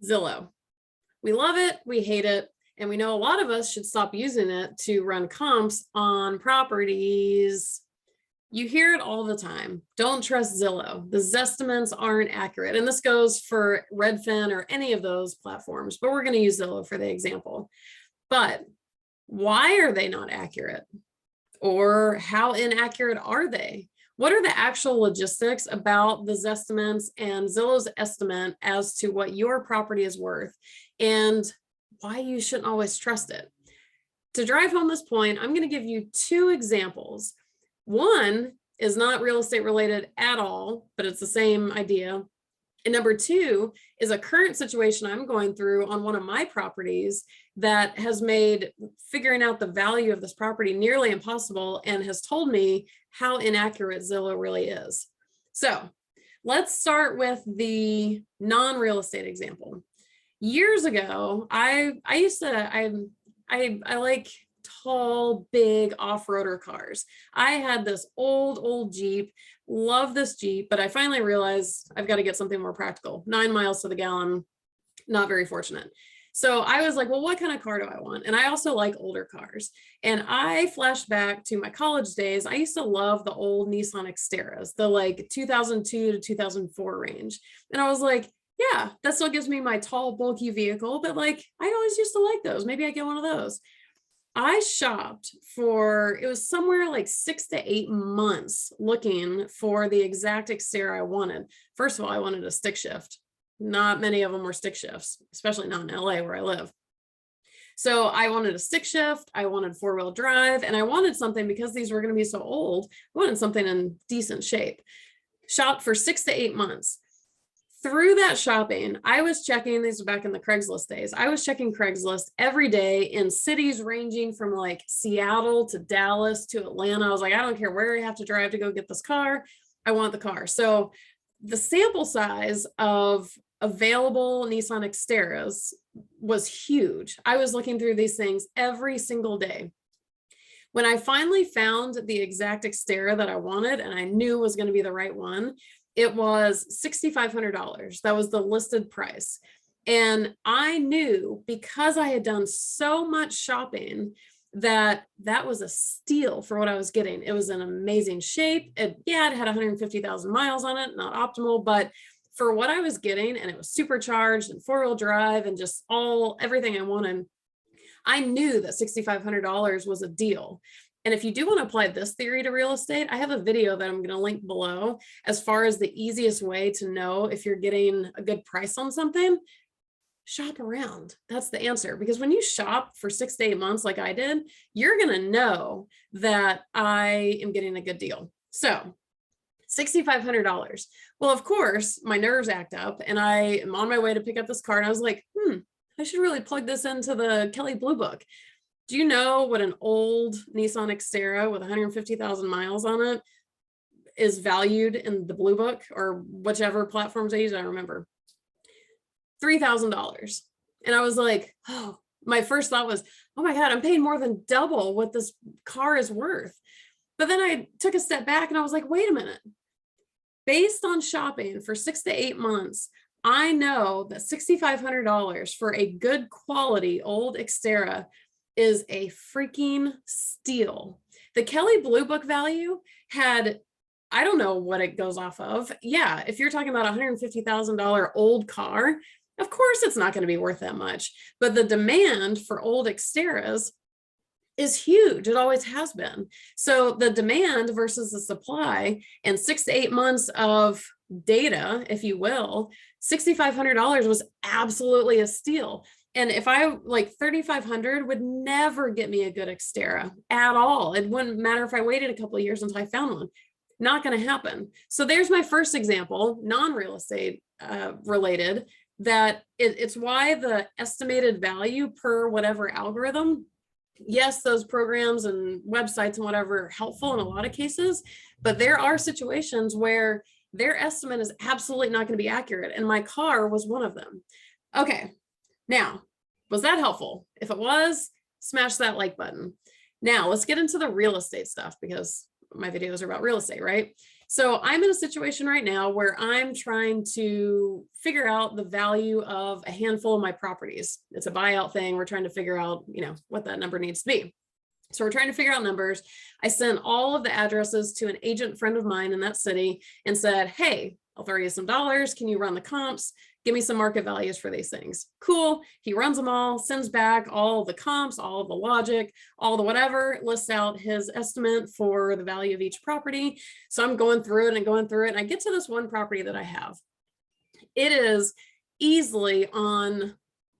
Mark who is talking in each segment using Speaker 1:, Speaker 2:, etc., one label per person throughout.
Speaker 1: Zillow. We love it, we hate it, and we know a lot of us should stop using it to run comps on properties. You hear it all the time. Don't trust Zillow. The Zestimates aren't accurate. And this goes for Redfin or any of those platforms, but we're going to use Zillow for the example. But why are they not accurate? Or how inaccurate are they? What are the actual logistics about the Zestimates and Zillow's estimate as to what your property is worth and why you shouldn't always trust it? To drive home this point, I'm going to give you two examples. One is not real estate related at all, but it's the same idea. And number two is a current situation I'm going through on one of my properties that has made figuring out the value of this property nearly impossible and has told me how inaccurate Zillow really is. So let's start with the non-real estate example. Years ago, I like tall, big off-roader cars. I had this old Jeep, love this Jeep, but I finally realized I've got to get something more practical. 9 miles to the gallon, not very fortunate. So I was like, well, what kind of car do I want? And I also like older cars. And I flashed back to my college days. I used to love the old Nissan Xteras, the like 2002 to 2004 range. And I was like, yeah, that still gives me my tall, bulky vehicle, but like, I always used to like those. Maybe I get one of those. I shopped for, it was somewhere like 6 to 8 months looking for the exact Xterra I wanted. First of all, I wanted a stick shift. Not many of them were stick shifts, especially not in LA where I live. So I wanted a stick shift, I wanted 4-wheel drive, and I wanted something, because these were going to be so old, I wanted something in decent shape. Shopped for 6 to 8 months. Through that shopping, I was checking, these are back in the Craigslist days, I was checking Craigslist every day in cities ranging from like Seattle to Dallas to Atlanta. I was like, I don't care where I have to drive to go get this car. I want the car. So the sample size of available Nissan Xteras was huge. I was looking through these things every single day. When I finally found the exact Xterra that I wanted and I knew was going to be the right one, it was $6,500. That was the listed price. And I knew, because I had done so much shopping, that that was a steal for what I was getting. It was in amazing shape. It had 150,000 miles on it, not optimal, but for what I was getting, and it was supercharged and 4-wheel drive and just everything I wanted, I knew that $6,500 was a deal. And if you do want to apply this theory to real estate, I have a video that I'm going to link below as far as the easiest way to know if you're getting a good price on something. Shop around. That's the answer. Because when you shop for 6 to 8 months like I did, you're going to know that I am getting a good deal. So $6,500. Well, of course, my nerves act up and I am on my way to pick up this car. And I was like, I should really plug this into the Kelley Blue Book. Do you know what an old Nissan Xterra with 150,000 miles on it is valued in the Blue Book, or whichever platforms I use? I don't remember. $3,000. And I was like, oh, my first thought was, oh my God, I'm paying more than double what this car is worth. But then I took a step back and I was like, wait a minute. Based on shopping for 6 to 8 months, I know that $6,500 for a good quality old Xterra is a freaking steal. The Kelley Blue Book value had, I don't know what it goes off of. Yeah, if you're talking about a $150,000 old car, of course it's not going to be worth that much. But the demand for old Xterras is huge. It always has been. So the demand versus the supply, and 6 to 8 months of data, if you will, $6,500 was absolutely a steal. And if I like $3,500 would never get me a good Xterra at all. It wouldn't matter if I waited a couple of years until I found one. Not going to happen. So there's my first example, non-real estate related, that it's why the estimated value per whatever algorithm, yes, those programs and websites and whatever are helpful in a lot of cases, but there are situations where their estimate is absolutely not going to be accurate. And my car was one of them. Okay. Now, was that helpful? If it was, smash that like button. Now let's get into the real estate stuff, because my videos are about real estate, right? So I'm in a situation right now where I'm trying to figure out the value of a handful of my properties. It's a buyout thing. We're trying to figure out, what that number needs to be. So we're trying to figure out numbers. I sent all of the addresses to an agent friend of mine in that city and said, hey, I'll throw you some dollars. Can you run the comps? Give me some market values for these things. Cool. He runs them all, sends back all the comps, all of the logic, all the whatever, lists out his estimate for the value of each property. So I'm going through it and going through it. And I get to this one property that I have. It is easily on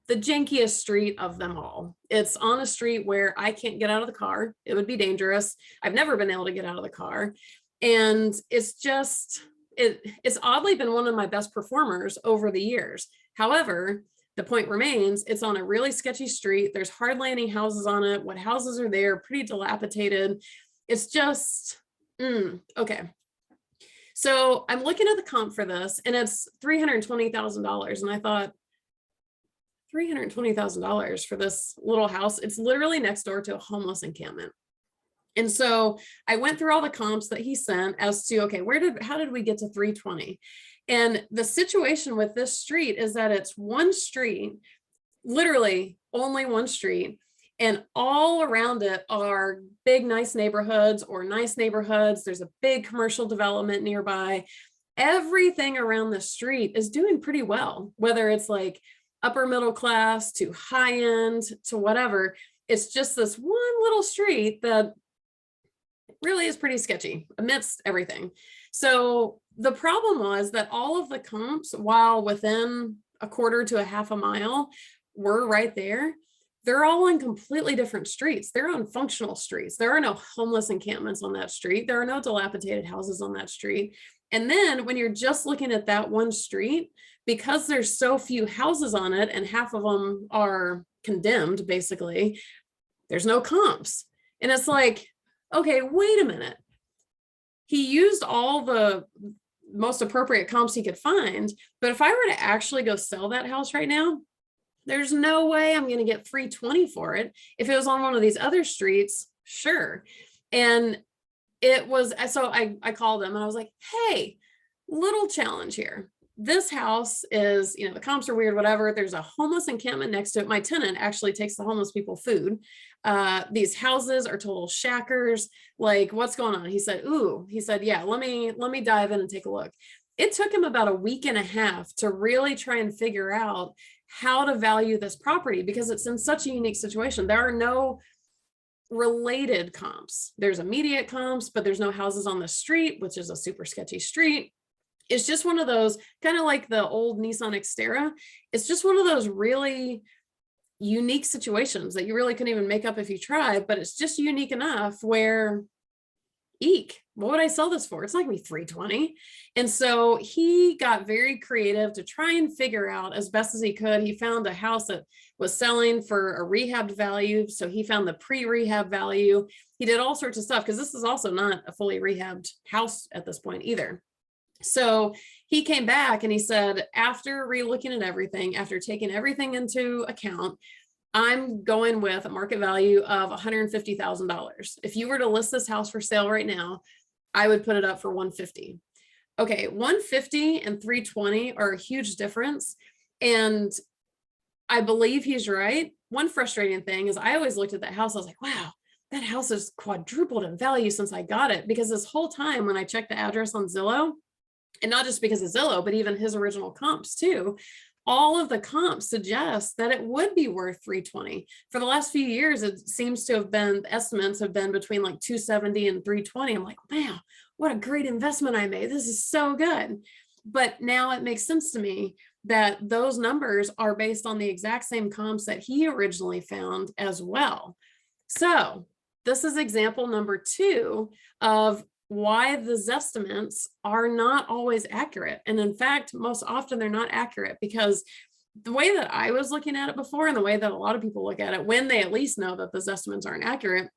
Speaker 1: the jankiest street of them all. It's on a street where I can't get out of the car. It would be dangerous. I've never been able to get out of the car. And it's just, it's oddly been one of my best performers over the years. However, the point remains, it's on a really sketchy street. There's hardly any houses on it. What houses are there? Pretty dilapidated. It's just, okay. So I'm looking at the comp for this and it's $320,000. And I thought, $320,000 for this little house. It's literally next door to a homeless encampment. And so I went through all the comps that he sent as to, okay, how did we get to 320? And the situation with this street is that it's one street, literally only one street, and all around it are big, nice neighborhoods or nice neighborhoods. There's a big commercial development nearby. Everything around the street is doing pretty well, whether it's like upper middle class to high end to whatever. It's just this one little street that really is pretty sketchy amidst everything. So the problem was that all of the comps, while within a quarter to a half a mile, were right there. They're all on completely different streets. They're on functional streets. There are no homeless encampments on that street. There are no dilapidated houses on that street. And then when you're just looking at that one street, because there's so few houses on it and half of them are condemned, basically, there's no comps. And it's like, okay, wait a minute. He used all the most appropriate comps he could find, but if I were to actually go sell that house right now, there's no way I'm going to get 320 for it. If it was on one of these other streets, sure. And it was, so I called him and I was like, hey, little challenge here. This house is, the comps are weird, whatever. There's a homeless encampment next to it. My tenant actually takes the homeless people food. These houses are total shackers. Like, what's going on? He said, yeah, let me dive in and take a look. It took him about a week and a half to really try and figure out how to value this property because it's in such a unique situation. There are no related comps. There's immediate comps, but there's no houses on the street, which is a super sketchy street. It's just one of those, kind of like the old Nissan Xterra. It's just one of those really unique situations that you really couldn't even make up if you tried, but it's just unique enough where, eek, what would I sell this for? It's like me 320. And so he got very creative to try and figure out as best as he could. He found a house that was selling for a rehabbed value. So he found the pre-rehab value. He did all sorts of stuff because this is also not a fully rehabbed house at this point either. So he came back and he said, after re-looking at everything, after taking everything into account, I'm going with a market value of $150,000. If you were to list this house for sale right now, I would put it up for $150,000. Okay, $150,000 and $320,000 are a huge difference. And I believe he's right. One frustrating thing is I always looked at that house. I was like, wow, that house has quadrupled in value since I got it. Because this whole time when I checked the address on Zillow, and not just because of Zillow, but even his original comps too, all of the comps suggest that it would be worth $320,000. For the last few years, it seems to have been, estimates have been between like $270,000 and $320,000. I'm like, wow, what a great investment I made. This is so good. But now it makes sense to me that those numbers are based on the exact same comps that he originally found as well. So this is example number 2 of why the Zestimates are not always accurate. And in fact, most often they're not accurate because the way that I was looking at it before and the way that a lot of people look at it when they at least know that the Zestimates aren't accurate,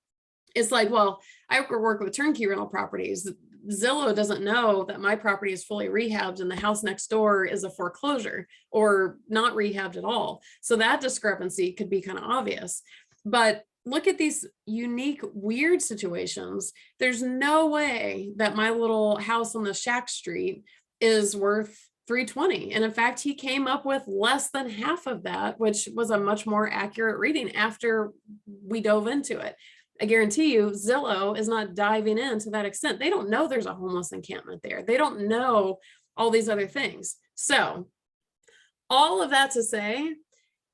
Speaker 1: it's like, well, I work with turnkey rental properties. Zillow doesn't know that my property is fully rehabbed and the house next door is a foreclosure or not rehabbed at all. So that discrepancy could be kind of obvious. But look at these unique, weird situations. There's no way that my little house on the shack street is worth 320. And in fact, he came up with less than half of that, which was a much more accurate reading after we dove into it. I guarantee you, Zillow is not diving in to that extent. They don't know there's a homeless encampment there. They don't know all these other things. So all of that to say,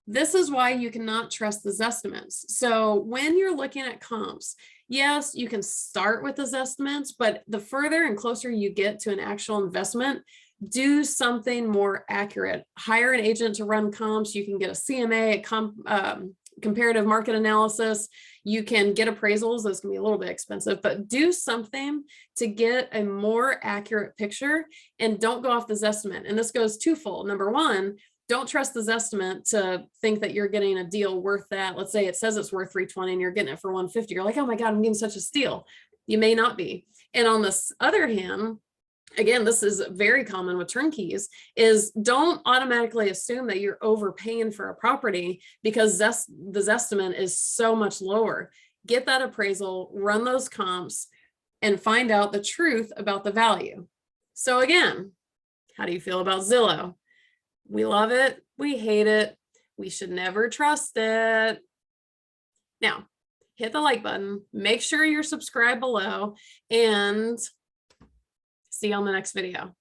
Speaker 1: this is why you cannot trust the Zestimates. So when you're looking at comps, yes, you can start with the Zestimates, but the further and closer you get to an actual investment, do something more accurate. Hire an agent to run comps. You can get a CMA, comparative market analysis. You can get appraisals. Those can be a little bit expensive, but do something to get a more accurate picture and don't go off the Zestimate. And this goes twofold. Number one, don't trust the Zestimate to think that you're getting a deal worth that. Let's say it says it's worth 320 and you're getting it for 150. You're like, oh my God, I'm getting such a steal. You may not be. And on this other hand, again, this is very common with turnkeys, is don't automatically assume that you're overpaying for a property because the Zestimate is so much lower. Get that appraisal, run those comps, and find out the truth about the value. So again, how do you feel about Zillow? We love it. We hate it. We should never trust it. Now, hit the like button. Make sure you're subscribed below and see you on the next video.